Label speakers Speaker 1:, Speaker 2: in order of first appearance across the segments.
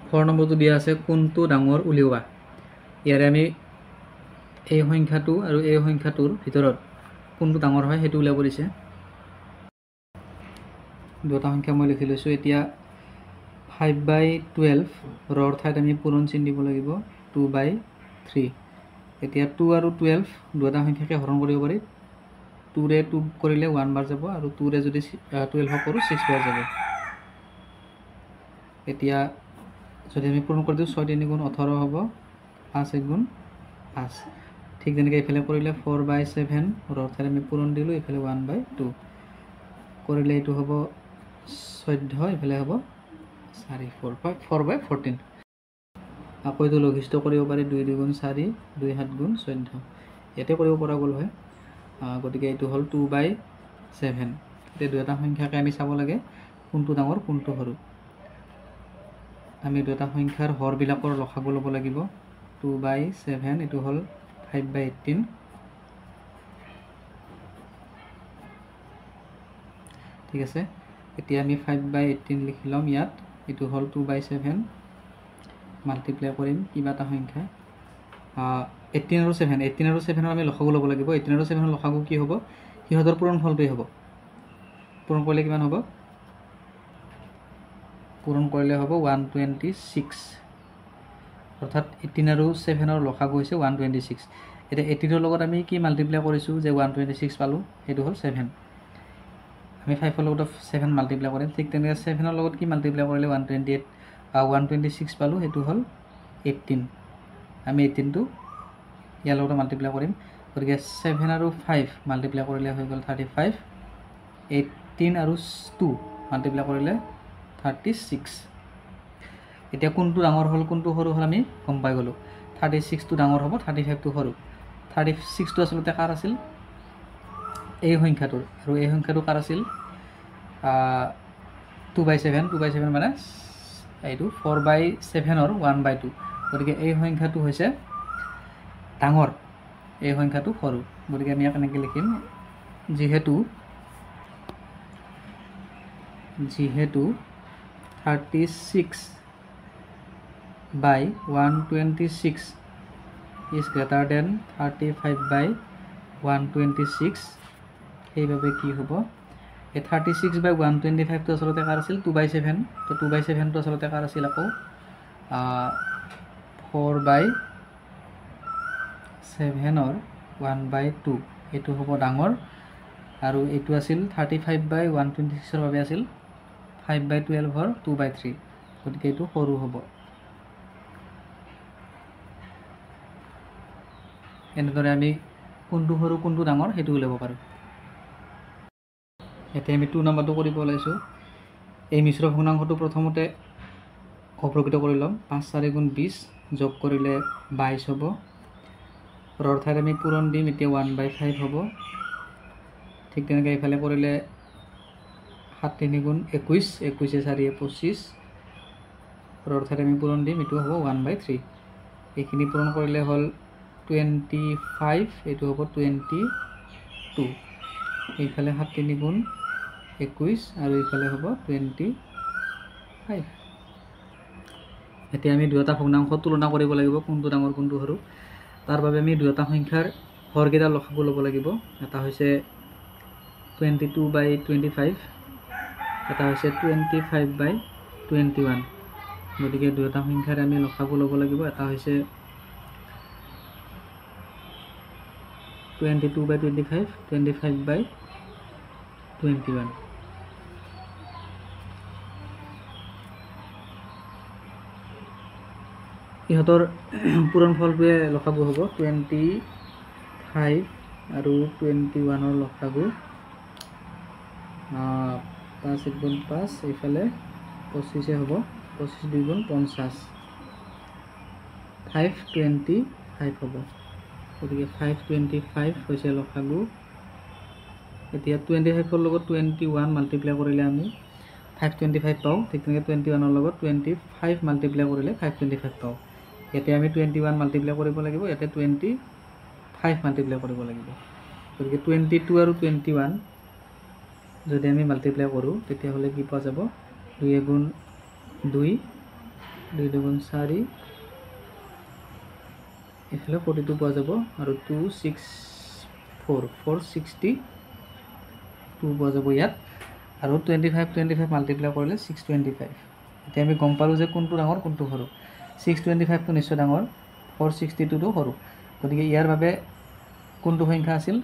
Speaker 1: For নম্বৰটো দিয়া আছে কোনটো ডাঙৰ উলিওৱা। ইয়াৰে আমি এই সংখ্যাটো আৰু এই সংখ্যাটোৰ ভিতৰত কোনটো ডাঙৰ হয় সেইটো উলিয়াব দিছে। দুটা সংখ্যা মই লিখি লৈছোঁ। এতিয়া 5/12 ৰৰ ঠাইত আমি পূৰণ চিন দিব লাগিব 2/3। এতিয়া 2 আৰু 12 দুটা সংখ্যাকে হৰণ কৰিব পাৰি। 2ৰে 2 কৰিলে 1 বাৰ যাব আৰু 2ৰে যদি 12 কৰোঁ 6 বাৰ যাব। এতিয়া যদি আমি পূৰণ কৰি দিওঁ 6 × 3 = 18 হ'ব, 5 × 1 = 5। ঠিক তেনেকৈ এইফালে কৰিলে 4/7 ৰৰ ঠাইত আমি পূৰণ দিলোঁ, এইফালে 1/2 কৰিলে এইটো হ'ব 14, এইফালে হ'ব 4/14। আকৌ এইটো লঘিষ্ঠ কৰিব পাৰি 2 × 2 = 4, 2 × 7 = 14। ইয়াতে কৰিব পৰা গ'ল হয়। গতিকে এইটো হ'ল 2/7। এতিয়া দুটা সংখ্যাকে আমি চাব লাগে কোনটো ডাঙৰ কোনটো সৰু। আমি দুটা সংখ্যাৰ হৰবিলাকৰ লসাগু ল'ব লাগিব। 2/7 এইটো হ'ল 5/18। ঠিক আছে, এতিয়া আমি 5/18 লিখি ল'ম ইয়াত। এইটো হ'ল 2/7 মাল্টিপ্লাই কৰিম কিবা এটা সংখ্যা 18 আৰু 7। 18 আৰু 7ৰ আমি লসাগু ল'ব লাগিব। 18 আৰু 7ৰ লসাগু কি হ'ব? সিহঁতৰ পূৰণফলটোৱেই হ'ব। পূৰণ কৰিলে কিমান হ'ব? পূৰণ কৰিলে হ'ব 126। অৰ্থাৎ 18 আৰু 7ৰ লসাগু হৈছে 126। এতিয়া 18ৰ লগত আমি কি মাল্টিপ্লাই কৰিছোঁ যে 126 পালোঁ, সেইটো হ'ল 7। আমি 5ৰ লগত 7 মাল্টিপ্লাই কৰিম। ঠিক তেনেকৈ 7ৰ লগত কি মাল্টিপ্লাই কৰিলে 126 পালোঁ, সেইটো হ'ল 18। আমি 18টো ইয়াৰ লগত মাল্টিপ্লাই কৰিম। গতিকে 7 আৰু 5 মাল্টিপ্লাই কৰিলে হৈ গ'ল 35। 18 আৰু 2 মাল্টিপ্লাই কৰিলে 36। এতিয়া কোনটো ডাঙৰ হ'ল কোনটো সৰু হ'ল আমি গম পাই গ'লোঁ। 36টো ডাঙৰ হ'ব, 35টো সৰু। 36টো আচলতে কাৰ আছিল? এই সংখ্যাটোৰ। আৰু এই সংখ্যাটো কাৰ আছিল? 2/7। 2/7 মানে এইটো 4/7ৰ 1/2। গতিকে এই সংখ্যাটো হৈছে ডাঙৰ, এই সংখ্যাটো সৰু। গতিকে আমি ইয়াক এনেকৈ লিখিম, যিহেতু 36/126 is greater than 35/126, সেইবাবে কি হ'ব? এই 36/125টো আচলতে কাৰ আছিল? 2/7। তো 2/7টো আচলতে কাৰ আছিল? আকৌ 4/7ৰ 1/2, এইটো হ'ব ডাঙৰ। আৰু এইটো আছিল 35/126ৰ বাবে আছিল 5/12ৰ 2/3। গতিকে এইটো সৰু হ'ব। এনেদৰে আমি কোনটো সৰু কোনটো ডাঙৰ সেইটো উলিয়াব পাৰোঁ। এতিয়া আমি 2 নম্বৰটো কৰিব ওলাইছোঁ। এই মিশ্ৰ ভগ্নাংশটো প্ৰথমতে অপ্ৰকৃত কৰি ল'ম। 5 × 4 = 20 যোগ কৰিলে 22 হ'ব। ৰৰ ঠাইত আমি পূৰণ দিম, এতিয়া 1/5 হ'ব। ঠিক তেনেকৈ এইফালে কৰিলে 7 × 3 = 21, 21 × 4 = 25। ৰৰ ঠাইত আমি পূৰণ দিম, এইটো হ'ব 1/3। এইখিনি পূৰণ কৰিলে হ'ল 25, এইটো হ'ব 22। এইফালে 7 × 3 = 21 আৰু এইফালে হ'ব 25। এতিয়া আমি দুয়োটা ভগ্নাংশ তুলনা কৰিব লাগিব কোনটো ডাঙৰ কোনটো সৰু। তাৰ বাবে আমি দুয়োটা সংখ্যাৰ হৰকেইটা লসাগু ল'ব লাগিব। এটা হৈছে 22/25, এটা হৈছে 25/21। গতিকে দুয়োটা সংখ্যাৰ আমি লসাগু ল'ব লাগিব। এটা হৈছে 22/25, 25/21। ইহঁতৰ পূৰণফলটোৱে লসাগু হ'ব 25 আৰু 21ৰ লসাগু 5 × 5, এইফালে 25 হ'ব, 25 × 2 = 50, 525 হ'ব। গতিকে 525 হৈছে লসাগু। এতিয়া 25ৰ লগত 21 মাল্টিপ্লাই কৰিলে আমি 525 পাওঁ। ঠিক তেনেকৈ 21ৰ লগত 25 মাল্টিপ্লাই কৰিলে 525 পাওঁ। ইয়াতে আমি 21 মাল্টিপ্লাই কৰিব লাগিব, ইয়াতে 25 মাল্টিপ্লাই কৰিব লাগিব। গতিকে 22 আৰু 21 যদি আমি মাল্টিপ্লাই কৰোঁ তেতিয়াহ'লে কি পোৱা যাব? 2 × 2 2 দুগুণ 4 এফালে 42 পোৱা যাব আৰু 2 6 4 462 পোৱা যাব ইয়াত আৰু 25 মাল্টিপ্লাই কৰিলে 625 এতিয়া আমি গম পালোঁ যে কোনটো ডাঙৰ কোনটো সৰু 625টো নিশ্চয় ডাঙৰ 462টো সৰু গতিকে ইয়াৰ বাবে কোনটো সংখ্যা আছিল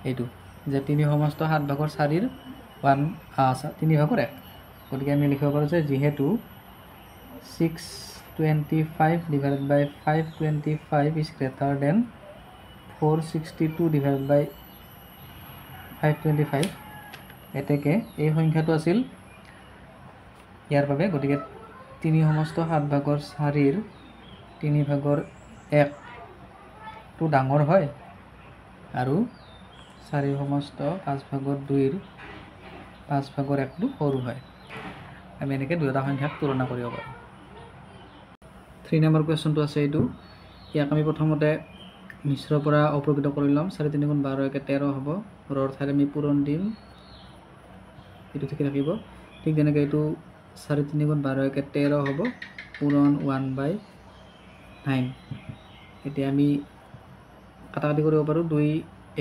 Speaker 1: এইটো যে 3 সমস্ত 7 ভাগৰ 4ৰ 3 ভাগৰ 1 গতিকে আমি লিখিব পাৰোঁ যে যিহেতু 625 divided by 525 is greater than 462 divided by 525 এতেকে এই সংখ্যাটো আছিল ইয়াৰ বাবে গতিকে 3 সমস্ত 7 ভাগৰ 4ৰ 3 ভাগৰ 1 টো ডাঙৰ হয় আৰু 4 সমস্ত 5 ভাগৰ 2ৰ 5 ভাগৰ 1 টো সৰু হয় আমি এনেকৈ দুটা সংখ্যাক তুলনা কৰিব পাৰোঁ 3 নম্বৰ কুৱেশ্যনটো আছে এইটো ইয়াক আমি প্ৰথমতে মিশ্ৰৰ পৰা অপ্ৰকৃত কৰি ল'ম 4 3 গুণ 12 একে 13 হ'ব ৰৰ ঠাইত আমি পূৰণ দিম এইটো ঠিক ৰাখিব ঠিক যেনেকৈ এইটো 4 3 গুণ 12 একে 13 হ'ব পূৰণ 1/9 এতিয়া আমি কাটাকাটি কৰিব পাৰোঁ 2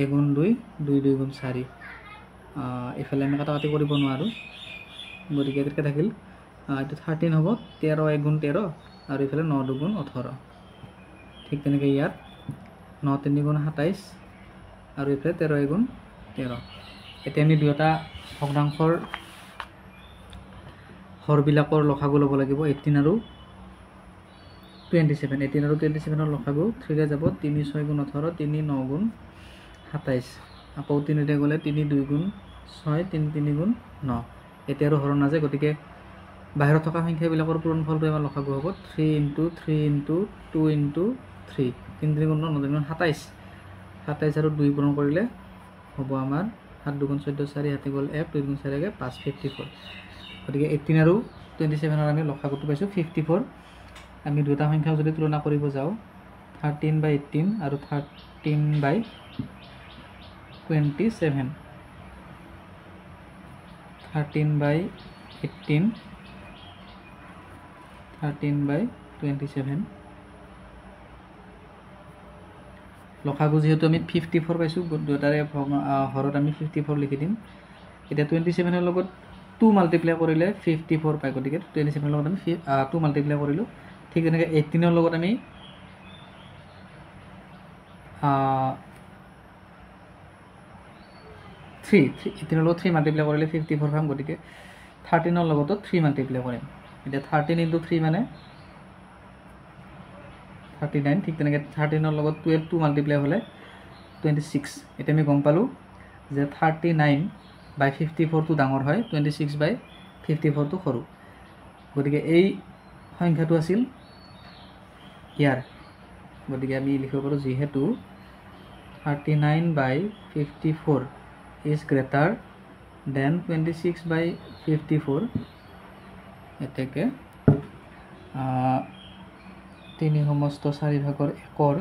Speaker 1: এগুণ 2 2 2 গুণ 4 এইফালে আমি কাটাকাটি কৰিব নোৱাৰোঁ গতিকে কেনেকৈ থাকিল এইটো 13 হ'ব 13 এগুণ 13 আৰু এইফালে 9 2 গুণ 18 ঠিক তেনেকৈ ইয়াত 9 3 গুণ 27 আৰু এইফালে 13 এগুণ 13 এতিয়া আমি দুটা ভগ্নাংশৰ হৰবিলাকৰ লসাগু ল'ব লাগিব 18 আৰু 27 18 আৰু 27ৰ লসাগু 3 ৰে যাব 3 6 গুণ 18 3 9 গুণ 27 আকৌ 3 ৰে গ'লে 3 2 গুণ 6 3 3 গুণ 9 এতিয়া আৰু হৰণ নাযায় গতিকে বাহিৰত থকা সংখ্যাবিলাকৰ পূৰণফলটো আমাৰ লসাগু হ'ব 3 × 3 × 2 × 3 3 3 গুণ 9 9 গুণ 27 27 আৰু 2 পূৰণ কৰিলে হ'ব আমাৰ 7 2 গুণ 14 4 হাতে গ'ল 1 2 গুণ 4 5 54 গতিকে 18 আৰু 27ৰ আমি লসাগুটো পাইছোঁ 54 আমি দুটা সংখ্যা যদি তুলনা কৰিব যাওঁ 13/18 আৰু 13/27 13/18 13/27 লসাগু যেহেতু আমি 54 পাইছোঁ দুটাৰে হৰত আমি 54 লিখি দিম এতিয়া 27ৰ লগত 2 মাল্টিপ্লাই কৰিলে 54 পায় গতিকে 27ৰ লগত আমি 2 মাল্টিপ্লাই কৰিলোঁ ঠিক তেনেকৈ 18ৰ লগত আমি 18ৰ লগত 3 মাল্টিপ্লাই কৰিলে 54 পাম গতিকে 13ৰ লগতো 3 মাল্টিপ্লাই কৰিম এতিয়া 13 × 3 মানে 39 ঠিক তেনেকৈ 13ৰ লগত 12 2 মাল্টিপ্লাই হ'লে 26 এতিয়া আমি গম পালোঁ যে 39/54টো ডাঙৰ হয় 26/54টো সৰু গতিকে এই সংখ্যাটো আছিল ইয়াৰ গতিকে আমি লিখিব পাৰোঁ যিহেতু 39/54 is greater than 26/54 এতেকে 3 সমস্ত 4 ভাগৰ 1ৰ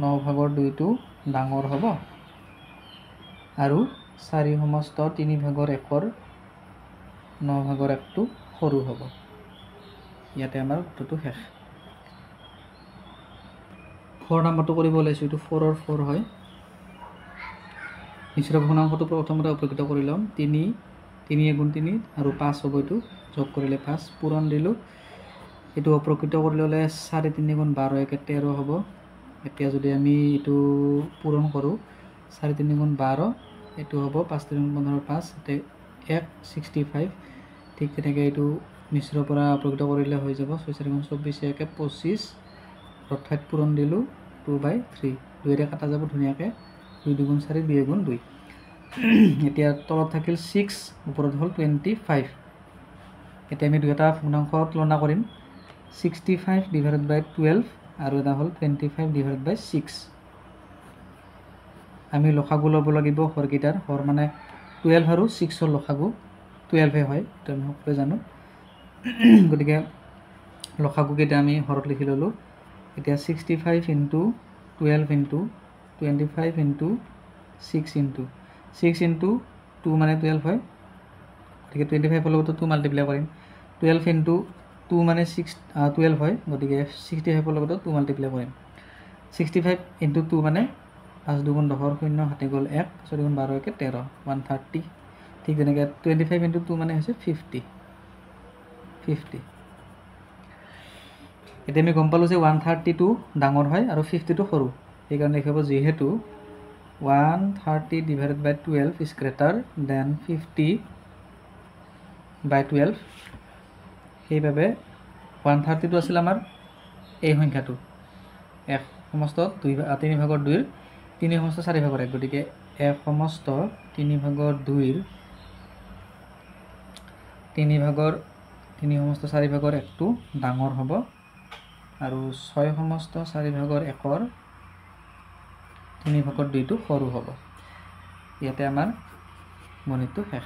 Speaker 1: 9 ভাগৰ 2টো ডাঙৰ হ'ব আৰু 4 সমস্ত 3 ভাগৰ 1ৰ 9 ভাগৰ 1টো সৰু হ'ব ইয়াতে আমাৰ উত্তৰটো শেষ 4 নম্বৰটো কৰিব ওলাইছোঁ এইটো 4ৰ 4 হয় মিশ্ৰ ভগ্নাংশটো প্ৰথমতে অপ্ৰকৃত কৰি ল'ম 3 3 এগুণ 3 আৰু 5 হ'ব এইটো যোগ কৰিলে 5 পূৰণ দিলোঁ এইটো অপ্ৰকৃত কৰি ল'লে 4 3 গুণ 12 একে 13 হ'ব এতিয়া যদি আমি এইটো পূৰণ কৰোঁ 4 3 গুণ 12 এইটো হ'ব 5 3 গুণ 15 5 1 65 ঠিক তেনেকৈ এইটো মিশ্ৰৰ পৰা অপ্ৰকৃত কৰিলে হৈ যাব 6 4 গুণ 24 একে 25 অৰ্থাৎ পূৰণ দিলোঁ 2/3 2ৰে কাটা যাব ধুনীয়াকৈ 2 2 গুণ 4 2 গুণ 2 এতিয়া তলত থাকিল 6 ওপৰত হ'ল 25 এতিয়া আমি দুটা ভগ্নাংশ তুলনা কৰিম 65 divided by 12 আৰু এটা হ'ল 25 divided by 6 আমি লসাগু ল'ব লাগিব হৰকেইটাৰ হৰ মানে 12 আৰু 6ৰ লসাগু 12 হয় এইটো আমি সকলোৱে জানো গতিকে লসাগুকেইটা আমি হৰত লিখি ল'লোঁ এতিয়া 65 × 12 × 25 × 6 × 6 × 2 মানে 12 হয় গতিকে 25ৰ লগতো 2 মাল্টিপ্লাই কৰিম 12 × 2 মানে 12 হয়, গতিকে 65 লগতো 2 মাল্টিপ্লাই কৰিম। 65 ইনটু 2 মানে 5 2 গুণ 10 0 হাতে গ'ল 1 4 গুণ 12 একে 13 130। ঠিক তেনেকৈ 25 ইনটু 2 মানে হৈছে 50। এতিয়া আমি গম পালোঁ যে 130টো ডাঙৰ হয় আৰু 50টো সৰু। সেইকাৰণে লিখিব যিহেতু 130 divided by 12 is greater than 50/12, সেইবাবে 130টো আছিল আমাৰ এই সংখ্যাটো, 1 সমস্ত 3 ভাগৰ 2ৰ 3 সমস্ত 4 ভাগৰ 1, গতিকে 1 সমস্ত 3 ভাগৰ 2ৰ 3 সমস্ত 4 ভাগৰ 1টো ডাঙৰ হ'ব আৰু 6 সমস্ত 4 ভাগৰ 1ৰ 3 ভাগৰ 2টো সৰু হ'ব। ইয়াতে আমাৰ গণিতটো শেষ।